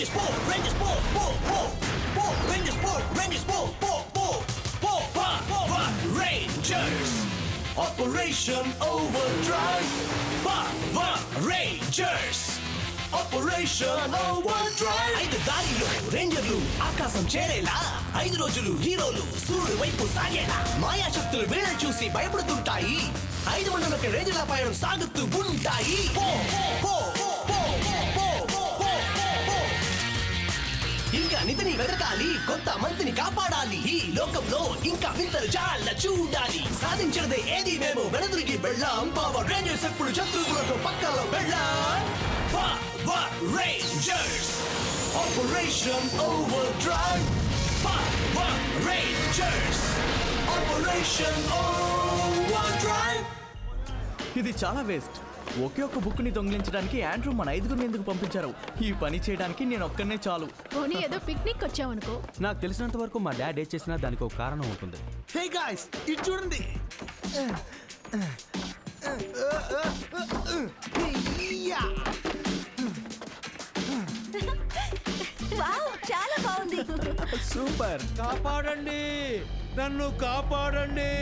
Rangers Power Rangers Operation Overdrive Power Rangers Operation Overdrive 5 దారిలో రేంజర్లు ఆకాశం చేరేలా 5 రోజులు హీరోలు సూర్యుడి వైపు సాగేలా మాయాశక్తులు వీళ్ళని చూసి భయపడుతుంటాయి 500 రేంజర్ల పయనం సాగుతూ ఉంటాయి ఇంకా నిధిని వెతకాలి కొత్త మంత్రిని కాపాడాలి ఈ లోకంలో ఇంకా వింతలు చాలా చూడాలి సాధించినదే ఏది మేము వెనదురికి వెళ్ళాం పవర్ రేంజర్స్ ఎప్పుడు శత్రువులకు పక్కలో వెళ్ళాం power Rangers operation overdrive power Rangers operation overdrive. ఇది చాలా వేస్ట్. ఒకే ఒక్క బుక్ ని దొంగిలించడానికి ఆండ్రూ మన 5గురిని ఎందుకు పంపించారు? ఈ పని చేయడానికి నేను ఒక్కనే చాలు. పోనీ ఏదో పిక్నిక్ వచ్చావనుకో. నాకు తెలిసినంత వరకు మా డాడ్ ఏం చేసినా దానికి ఒక కారణం ఉంటుంది. హే గాయ్స్, ఇది చూడండి. వావ్, చాలా బాగుంది. సూపర్. కాపాడండి, నన్ను కాపాడండి.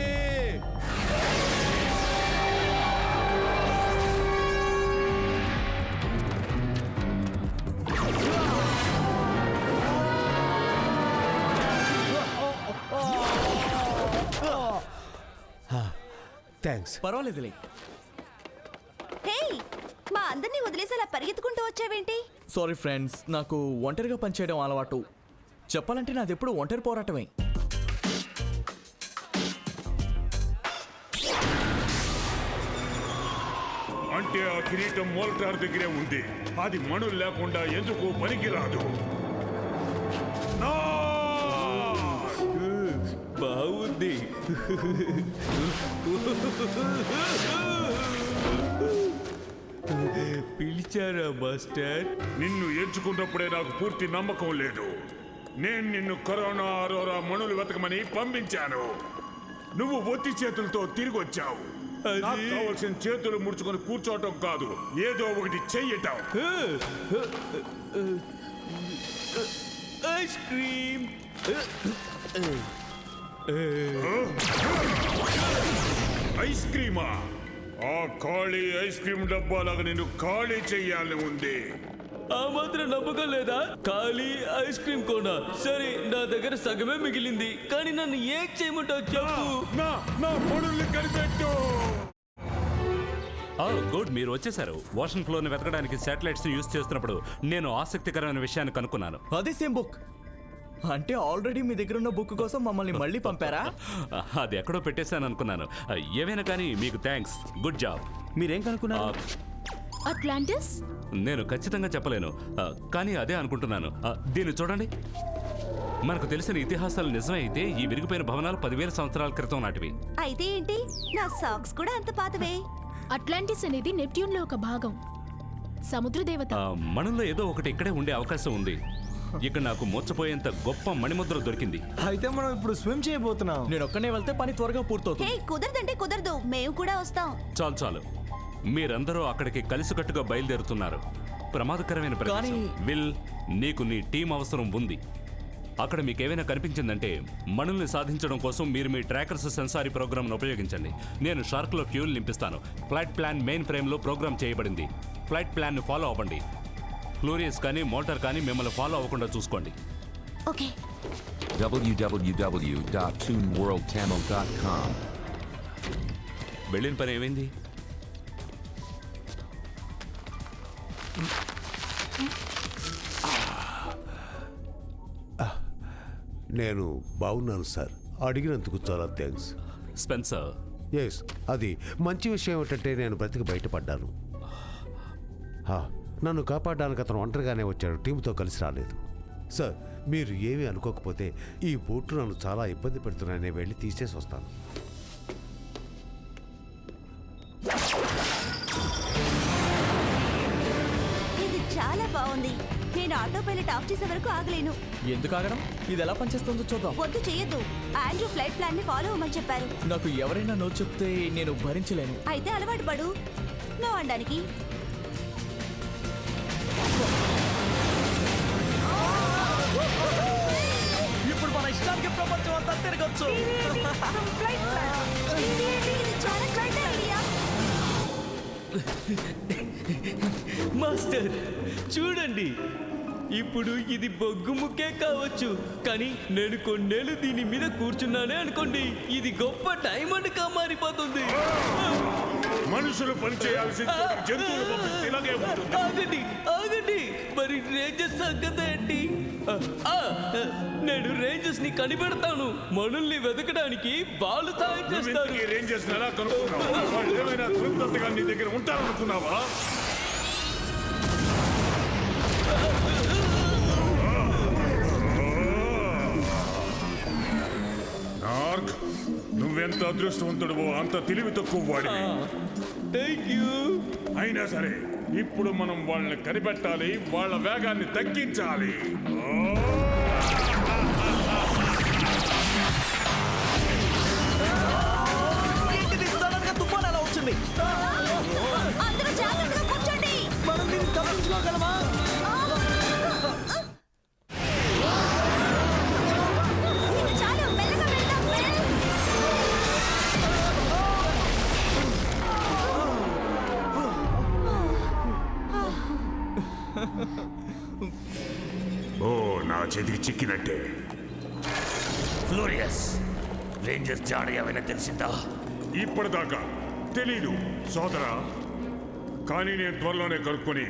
థ్యాంక్స్. పర్వాలేదులే. హే, మా అందరినీ వదిలేసి అలా పరిగెత్తుకుంటూ వచ్చావేంటి? సారీ ఫ్రెండ్స్, నాకు ఒంటరిగా పనిచేయడం అలవాటు. చెప్పాలంటే నాది ఎప్పుడు ఒంటరి పోరాటమే. అంటే ఆ కిరీటం మోల్టార్ దగ్గరే ఉంది. అది మణులు లేకుండా ఎందుకు పనికిరాదు. బాగుంది. పిలిచారా మాస్టర్? నిన్ను ఎంచుకున్నప్పుడే నాకు పూర్తి నమ్మకం లేదు. నేను నిన్ను కరోనా అరోరా మణులు వెతకమని పంపించాను. నువ్వు ఒత్తి చేతులతో తిరిగి వచ్చావు. నాకు కావలసిన చేతులు ముడుచుకొని కూర్చోవటం కాదు, ఏదో ఒకటి చెయ్యటం. Ice cream. ఐస్ క్రీమా? ఆ ఖాళీ ఐస్ క్రీమ్ డబ్బాలాగా నిన్ను ఖాళీ చెయ్యాలని ఉంది. ఆ మాత్రం నమ్మకం లేదా? ఖాళీ ఐస్ క్రీమ్ కోనా? సరే, నా దగ్గర సగమే మిగిలింది, కానీ నన్ను ఏం చేయమంటావు చెప్పు. నా మణుల్ని కనిపెట్టు. గుడ్, మీరు వచ్చేసారు. ఓషన్ ఫ్లోర్ని వెతకడానికి శాటిలైట్స్ యూజ్ చేస్తున్నప్పుడు నేను ఆసక్తికరమైన విషయాన్ని కనుక్కున్నాను. అదే సేమ్ బుక్. అంటే ఆల్రెడీ మీ దగ్గర ఉన్న బుక్ కోసం మమ్మల్ని మళ్ళీ పంపారా? అది ఎక్కడో పెట్టేశాను అనుకున్నాను. ఏమైనా కానీ మీకు థ్యాంక్స్, గుడ్ జాబ్. మీరేం కనుక్కున్నారు? అట్లాంటిస్? నేను ఖచ్చితంగా చెప్పలేను, కానీ అదే అనుకుంటున్నాను. దీన్ని చూడండి. మనకు తెలిసిన ఇతిహాసాలు నిజమే అయితే ఈ విరిగిపోయిన భవనాలు 10,000 సంవత్సరాల క్రితం నాటివి. అయితే ఏంటి, నా సాక్స్ కూడా అంత పాతవే. అట్లాంటిస్ అనేది నెప్ట్యూన్ లో ఒక భాగం, సముద్ర దేవత. మణుల్లో ఏదో ఒకటి ఇక్కడే ఉండే అవకాశం ఉంది. ఇక్కడ నాకు మోసపోయేంత గొప్ప మణిముద్ర దొరికింది. అయితే మనం ఇప్పుడు స్విమ్ చేయబోతున్నాం. నేను ఒక్కనే వెళ్తే పని త్వరగా పూర్తవుతుంది. హే, కుదరదంటే కుదరదు, మేము కూడా వస్తాం. చాలు, మీరందరూ అక్కడికి కలిసికట్టుగా బయలుదేరుతున్నారు. ప్రమాదకరమైన ప్రదేశం. విల్, నీకు నీ టీం అవసరం ఉంది. అక్కడ మీకేమైనా కనిపించిందంటే మణుల్ని సాధించడం కోసం మీరు మీ ట్రాకర్స్ సెన్సారీ ప్రోగ్రామ్ను ఉపయోగించండి. నేను షార్క్లో ఫ్యూల్ నింపిస్తాను. ఫ్లైట్ ప్లాన్ మెయిన్ ఫ్రేమ్లో ప్రోగ్రామ్ చేయబడింది. ఫ్లైట్ ప్లాన్ని ఫాలో అవ్వండి. ఫ్లోరియస్ కానీ మోటార్ కానీ మిమ్మల్ని ఫాలో అవ్వకుండా చూసుకోండి. ఓకే. www.toonworldtamil.com. వెళ్ళిన పని ఏమైంది? నేను బాగున్నాను సార్. అడిగినందుకు చాలా థ్యాంక్స్. స్పెన్సర్. ఎస్, అది మంచి విషయం ఏమిటంటే నేను బ్రతికి బయటపడ్డాను. నన్ను కాపాడడానికి అతను ఒంటరిగానే వచ్చాడు, టీంతో కలిసి రాలేదు. సార్, మీరు ఏమీ అనుకోకపోతే ఈ బోట్లు నన్ను చాలా ఇబ్బంది పెడుతున్నాయని వెళ్ళి తీసేసి వస్తాను. ఇది చాలా బాగుంది. నేను ఆటో పైలట్ ఆఫ్ చేసే వరకు ఆగలేను. ఎందుకు ఆగడం? ఇది ఎలా పనిచేస్తుందో చూద్దాం. వద్దు, చేయొద్దు. ఆండ్రూ ఫ్లైట్ ప్లాన్ ని ఫాలో అవ్వమని చెప్పారు. నాకు ఎవరైనా నో చెప్తే నేను భరించలేను. అయితే అలవాటు పడు నో అనడానికి. తిరగొచ్చు. ఇది చాలా great idea. మాస్టర్ చూడండి, ఇప్పుడు ఇది బొగ్గు ముక్కే కావచ్చు, కానీ నేను కొన్నేళ్ళు దీని మీద కూర్చున్నానే అనుకోండి, ఇది గొప్ప డైమండ్ గా మారిపోతుంది. మనుషులు పనిచేయాల్సి జంతువులు పంపిస్తే ఇలాగే ఉంటుంది. ఆగండి ఆగండి, మరి రేంజర్స్ సంగతి ఏంటి? నేను రేంజర్స్ ని కనిపెడతాను. మనుల్ని వెతకడానికి వాళ్ళు సాయం చేస్తారు. నువ్వు రేంజర్స్ ఎలా కనుక్కున్నావు? వాళ్ళు ఏమైనా తృప్తంతగా నీ దగ్గర ఉంటారనుకున్నావా? నార్క్, నువ్వెంత అదృష్టవంతుడువో అంత తెలివి తక్కువ వాడివి. Thank you. అయినా సరే ఇప్పుడు మనం వాళ్ళని కనిపెట్టాలి, వాళ్ళ వేగాన్ని తగ్గించాలి. ఏంటిది సడన్ గా తుఫాన్ ఎలా వచ్చింది? అందరూ జాగ్రత్తగా కూర్చోండి. మనం దీన్ని తప్పించుకోగలమా? ఇది చాలు, మెల్లగా వెళ్దాం, మెల్. ఓ, నా చేతికి చిక్కినట్టే. ఫ్లోరియస్, రేంజర్స్ జాడ ఏమైనా తెలిసిందా? ఇప్పటిదాకా తెలీదు సోదరా, కానీ నేను త్వరలోనే కనుక్కొని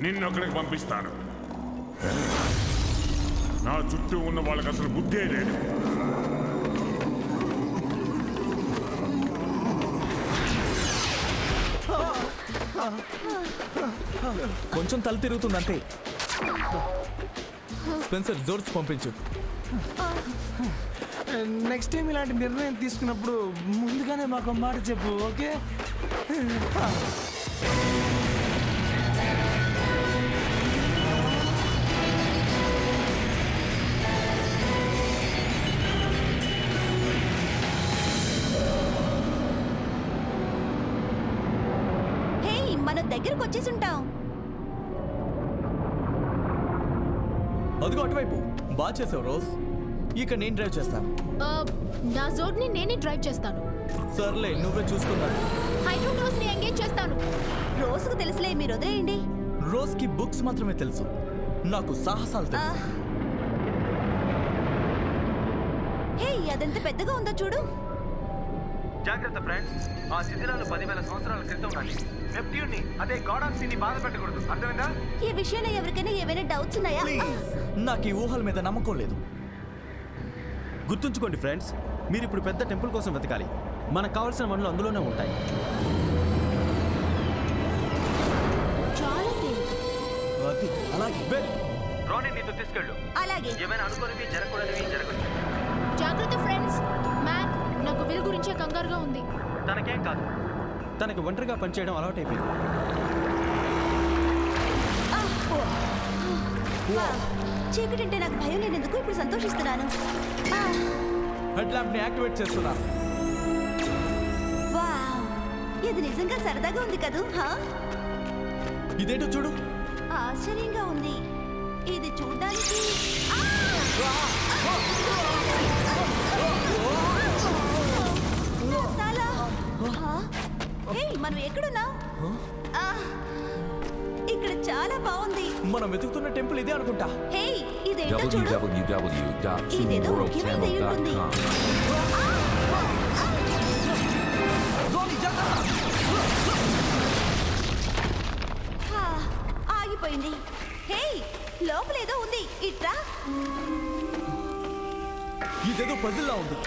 నిన్ను అక్కడికి పంపిస్తాను. నా చుట్టూ ఉన్న వాళ్ళకి అసలు బుద్ధే లేదు. కొంచెం తల తిరుగుతుంది అంతే. స్పెన్సర్ జోర్స్ పంపించు. నెక్స్ట్ టైం ఇలాంటి నిర్ణయం తీసుకున్నప్పుడు ముందుగానే మాకు మాట చెప్పు, ఓకే? హే, మన దగ్గరకు వచ్చేసి ఉంటాం. అదిగో అటువైపు. బాగా చేసావు రోజ్. ఇక నేను డ్రైవ్ చేస్తాను. నా జోడ్ ని నేనే డ్రైవ్ చేస్తాను. సర్లే, నువ్వే చూసుకున్నాను. హైడ్రోక్లోజ్ ని ఎంగేజ్ చేస్తాను. రోజుకు తెలుసులే, మీరు వదిలేయండి. రోజ్ కి బుక్స్ మాత్రమే తెలుసు, నాకు సాహసాలు తెలుసు. హే, అదెంత పెద్దగా ఉందో చూడు. జాగ్రత్త ఫ్రెండ్స్, ఆ శిథిలాలు 10,000 సంవత్సరాల క్రితం నాటి నెప్ట్యూన్ ని, అదే గాడ్ ఆఫ్ సీ ని బాధ పెట్టకూడదు, అర్థమైందా? ఈ విషయంలో ఎవరికైనా ఏమైనా డౌట్స్ ఉన్నాయా? ప్లీజ్, నాకు ఈ ఊహల మీద నమ్మకం లేదు. గుర్తుంచుకోండి ఫ్రెండ్స్, మీరు ఇప్పుడు పెద్ద టెంపుల్ కోసం వెతకాలి. మనకు కావాల్సిన వనరులు అందులోనే ఉంటాయి. చాలా తేలిక. అది అలాగే. రోనీ నీతో తీసుకెళ్ళు. అలాగే. ఏమైనా అనుకోనివి జరగకూడనివి జరగచ్చు. జాగ్రత్త ఫ్రెండ్స్. మ్యాక్, నాకు విల్ గురించే కంగారుగా ఉంది. తనకేం కాదు. తనకి ఒంటరిగా పనిచేయడం అలవాటైపోయింది. చీకటంటే నాకు భయం లేనందుకు ఇప్పుడు సంతోషిస్తున్నాను. హెడ్ ల్యాంప్ ని యాక్టివేట్ చేస్తున్నాను. వావ్, ఇది నిజంగా సరదాగా ఉంది కదూ. ఇదేంటో చూడు. ఆశ్చర్యంగా ఉంది. ఇది చూడడానికి మనం ఎక్కడున్నాం? ఇక్కడ చాలా బాగుంది. మనం వెతుకుతున్న టెంపుల్ ఇదే అనుకుంటా. హే, ఇదేంటో చూడు. ఇదేదో ముఖ్యమైనది అయి ఉంటుంది. ఆగిపోయింది. హే, లోపలేదో ఉంది. ఇట్రా. ఇదేదో పజిల్లా ఉంది.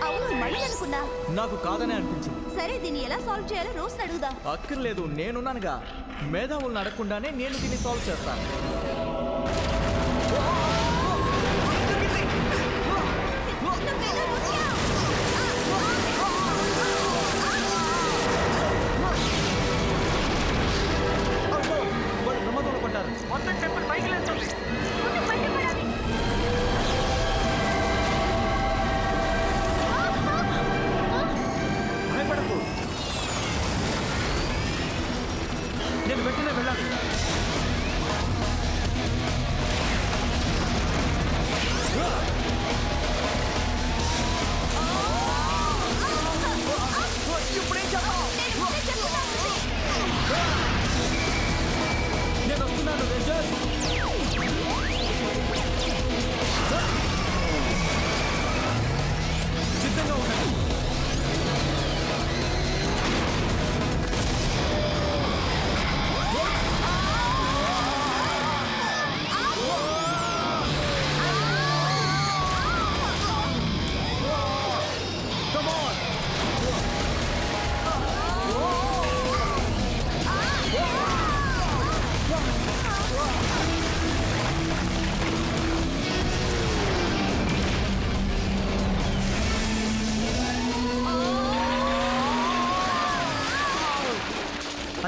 అవును, మళ్ళీ అనుకున్నా. నాకు కాదనే అనిపించింది. సరే, దీన్ని ఎలా సాల్వ్ చేయాలో రోజు అడుగుదాం. అక్కర్లేదు, నేనున్నానుగా. మేధావులను అడగకుండానే నేను దీన్ని సాల్వ్ చేస్తాను. వాళ్ళు ప్రమాదంలో పడ్డారు. మొత్తం టెంపుల్ పైకి లేస్తుంది. భయపడకు, నేను వెంటనే వెళ్ళాలి.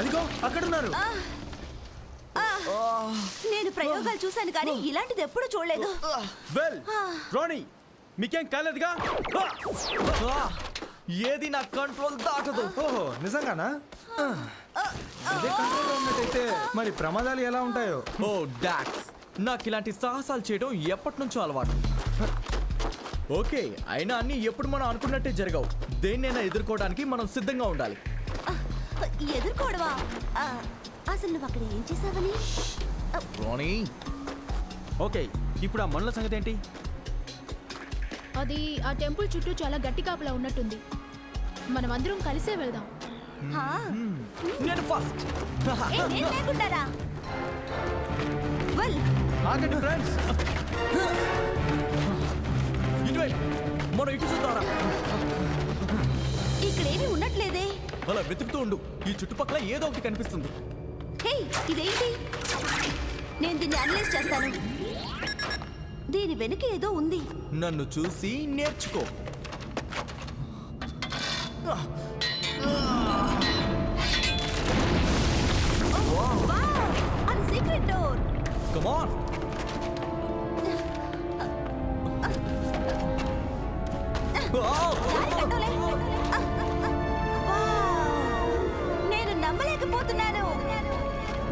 అదిగో అక్కడున్నారు. నేను ప్రయోగాలు చూశాను కానీ ఇలాంటిది ఎప్పుడు చూడలేదు. వెల్ రోనీ మీకేం కాలేదుగా? ఏది నా కంట్రోల్ దాటదు. ఓహో నిజంగానా? ఇదే కంట్రోల్లో ఉన్నట్టయితే మరి ప్రమాదాలు ఎలా ఉంటాయో. ఓ డాక్స్, నాకు ఇలాంటి సాహసాలు చేయడం ఎప్పటి నుంచో అలవాటు. ఓకే, అయినా అన్ని ఎప్పుడు మనం అనుకున్నట్టే జరగవు. దేన్నైనా ఎదుర్కోవడానికి మనం సిద్ధంగా ఉండాలి. ఎదుర్కోవడమా? అసలు నువ్వు అక్కడ ఏం చేసావని? రోనీ, ఓకే ఇప్పుడు ఆ మనుల సంగతి ఏంటి? అది ఆ టెంపుల్ చుట్టూ చాలా గట్టి కాపలా ఉన్నట్టుంది. మనం అందరం కలిసే వెళ్దాం. నేను ఫస్ట్. ఆగండి ఫ్రెండ్స్, ఇటువైపు మనం ఇటు చూద్దారా? ఇక్కడేమీ ఉన్నట్లేదే. అలా వెతుకుతూ ఉండు, ఈ చుట్టుపక్కల ఏదో ఒకటి కనిపిస్తుంది. హే, ఇదేంటి? నేను దీన్ని అనలైజ్ చేస్తాను. దీని వెనుక ఏదో ఉంది. నన్ను చూసి నేర్చుకో. అది సీక్రెట్ డోర్. Come on. నేను నమ్మలేకపోతున్నాను.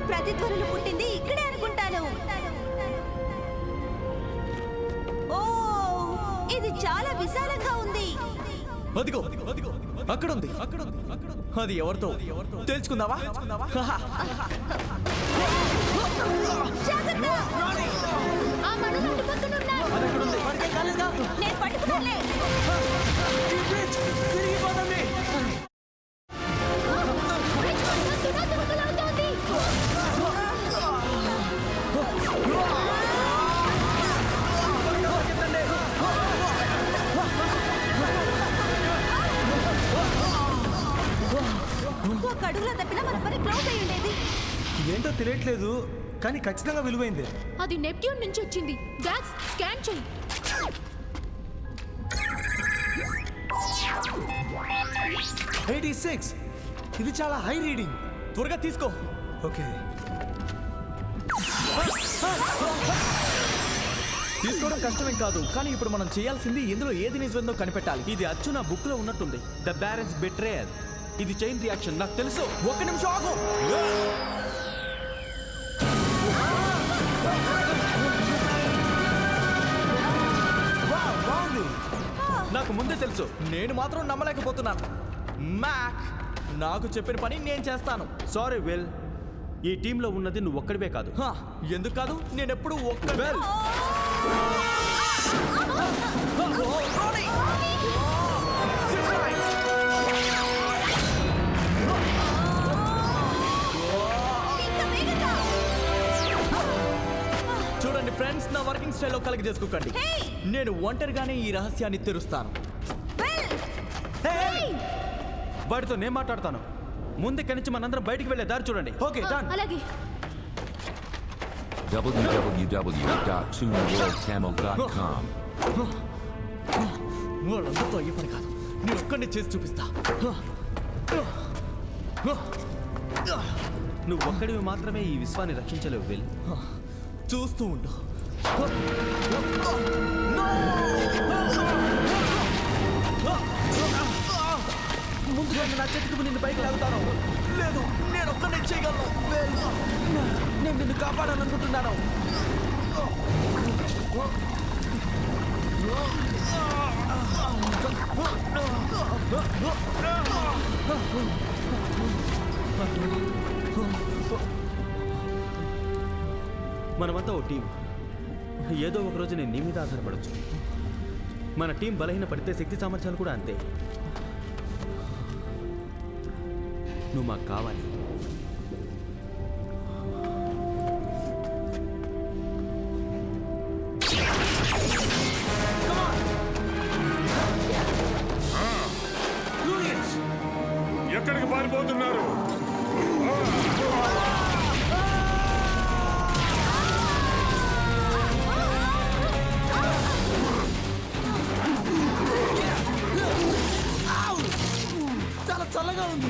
ప్రతిధ్వనులు పుట్టింది ఇక్కడే అనుకుంటాను. ఓ, ఇది చాలా విశాలంగా ఉంది. అదిగో అక్కడ ఉంది. అది ఎవరితో తెలుసుకుందావా? నేను పట్టుకున్నానులే. ఒక అడుగులో తప్పినా మన పని క్లోజ్ అయి ఉండేది. ఏంటో తెలియట్లేదు కానీ ఖచ్చితంగా విలువైంది. అది నెప్ట్యూన్ నుంచి వచ్చింది. డాక్స్, స్కాన్ చెయ్యి. 86. ఇది చాలా హై రీడింగ్. త్వరగా తీసుకో. ఓకే, తీసుకోవడం కష్టమేం కాదు, కానీ ఇప్పుడు మనం చేయాల్సింది ఇందులో ఏది నిజందో కనిపెట్టాలి. ఇది అచ్చు నా బుక్ లో ఉన్నట్టుంది. The barons బెట్రేయల్. ఇది చైన్ రియాక్షన్, నాకు తెలుసు. ఒక్క నిమిషం ఆగు. బాగుంది. నాకు ముందే తెలుసు. నేను మాత్రం నమ్మలేకపోతున్నాను. మ్యాక్, నాకు చెప్పిన పని నేను చేస్తాను. సారీ వెల్, ఈ టీంలో ఉన్నది నువ్వు ఒక్కడివే కాదు. హా, ఎందుకు కాదు? నేను ఎప్పుడు ఒక్క వెల్ చూడండి ఫ్రెండ్స్, నా వర్కింగ్ స్టైల్లో కలిగి చేసుకోకండి. నేను ఒంటరిగానే ఈ రహస్యాన్ని తెరుస్తాను. వాడితో నేను మాట్లాడతాను. ముందు ఇక్కడి నుంచి మనందరం బయటికి వెళ్ళే దారి చూడండి. Okay done. అలాగే. www.tuneworldtamil.com వాళ్ళందరితో అయ్యే పని కాదు, నేను ఒక్కడిని చేసి చూపిస్తా. నువ్వు ఒక్కడివి మాత్రమే ఈ విశ్వాన్ని రక్షించలేవు వెల్. చూస్తూ ఉండు. ముందుగా నా చేతికి నిన్ను బయటకు లాగుతాను. లేదు, నేను ఒక్కడిని చేయగలను. నేను నిన్ను కాపాడాలనుకుంటున్నాను. మనమంతా ఓ టీం. ఏదో ఒక రోజు నేను నీ మీద ఆధారపడచ్చు. మన టీం బలహీన పడితే శక్తి సామర్థ్యాలు కూడా అంతే. నువ్వు మాకు కావాలి. ఎక్కడికి పారిపోతున్నారు? చాలా చల్లగా ఉంది.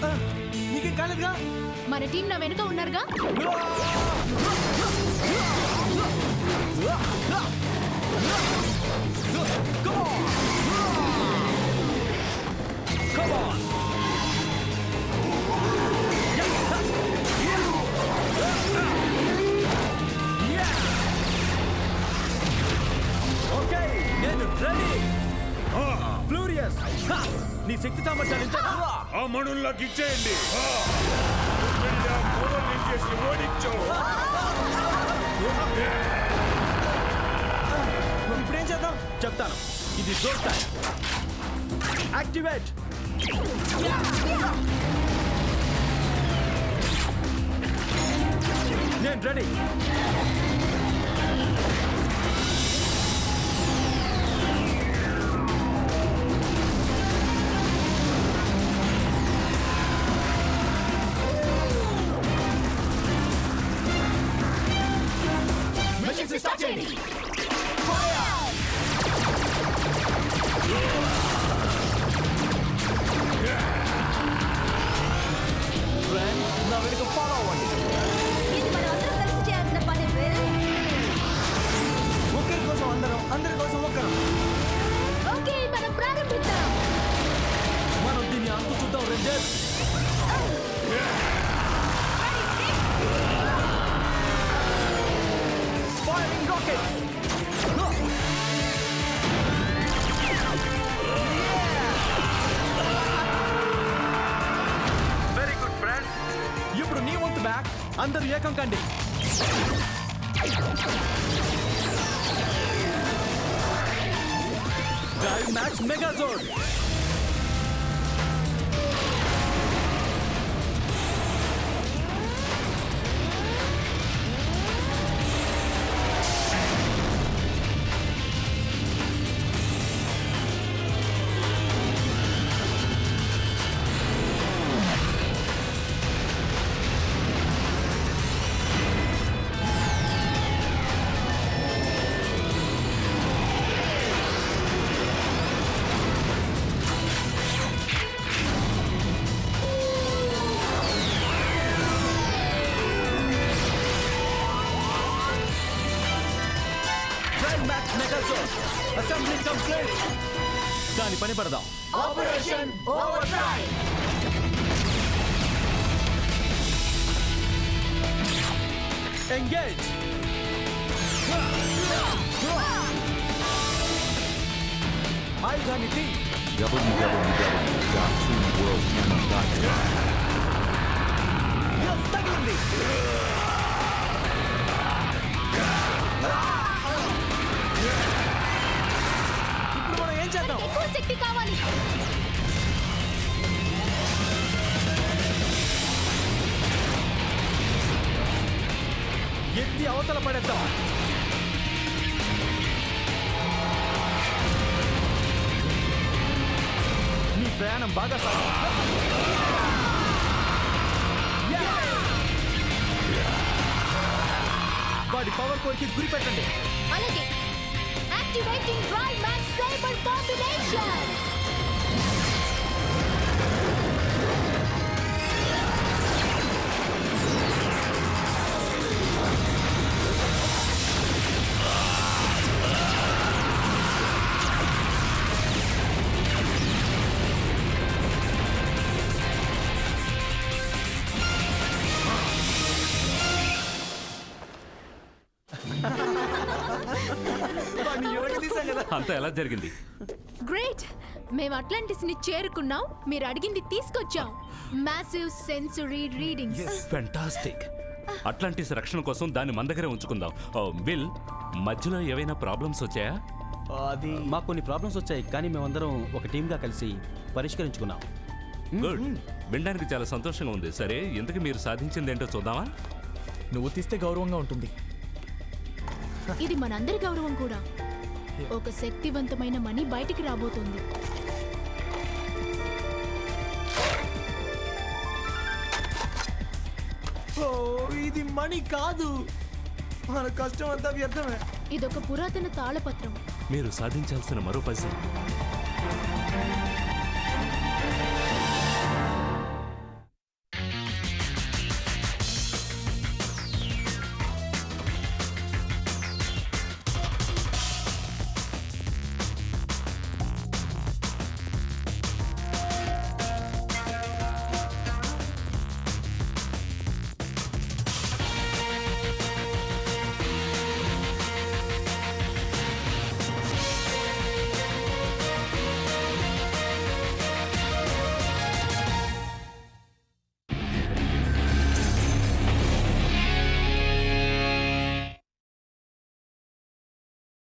థండర్. నీకేం కాలేదుగా? మన టీం నా వెనుక ఉన్నారుగా. ఓకే, నేను రెడీ. ఫ్లూరియస్, నీ శక్తి సామర్థ్యాలు ఇంత. ఆ మణుల్లోకి ఇచ్చేయండి. వెళ్ళి ఆ మొదలు చేసి ఓడించు. ఇప్పుడేం చేద్దాం చెప్తాను. ఇది జోర్ టైం. యాక్టివేట్. నేను రెడీ. స్టార్ట్ చేయండి. ఫ్రెండ్స్, నా వెనుక ఫాలో అవ్వండి. ఇది మనం అందరం కలిసి చేయాల్సిన పని. ఒకరి కోసం అందరం, అందరి కోసం ఒక్కరు. ఓకే, మనం ప్రారంభిద్దాం. మనం దీన్ని అంతు చూద్దాం rangers. Firing rocket. Very good friends. ఇప్పుడు నీ వంతు బ్యాక్. అందరూ ఏకం కండి. Drive max megazord. Assembly complete. దాని పని పడదాం. Operation over time. ఎంగేజ్. ఆయుధాన్ని తీ. తగిలింది. ఇప్పుడు మనం ఏం చేద్దాం? ఎక్కువ శక్తి కావాలి. ఎత్తి అవతల పడేద్దాం. నీ ప్రయాణం బాగా వాడి పవర్ కోర్కి గురి పెట్టండి. అలాగే. Activating drive max cyber combination. అంతా ఎలా జరిగింది? గ్రేట్! మేము అట్లాంటిస్ ని చేరుకున్నాం, మీరు అడిగింది తీసుకొచ్చాం. Massive sensory readings. Fantastic. Atlantis రక్షణ కోసం దాన్ని మన దగ్గరే ఉంచుకుందాం. విల్, మధ్యలో ఏవైనా ప్రాబ్లమ్స్ వచ్చాయా? అది మాకు కొన్ని ప్రాబ్లమ్స్ వచ్చాయి, కానీ మేమందరం ఒక టీంగా కలిసి పరిష్కరించుకున్నాం. గుడ్. వినడానికి చాలా సంతోషంగా ఉంది. సరే, ఇంతకు మీరు సాధించింది ఏంటో చూద్దామా? నువ్వు తీస్తే గౌరవంగా ఉంటుంది. ఇది మనందరి గౌరవం కూడా. ఒక శక్తివంతమైన మణి బయటికి రాబోతోంది. ఓ, ఇది మణి కాదు, మన కష్టం అంతా వ్యర్థమే. ఇదొక పురాతన తాళపత్రం. మీరు సాధించాల్సిన మరో పైసా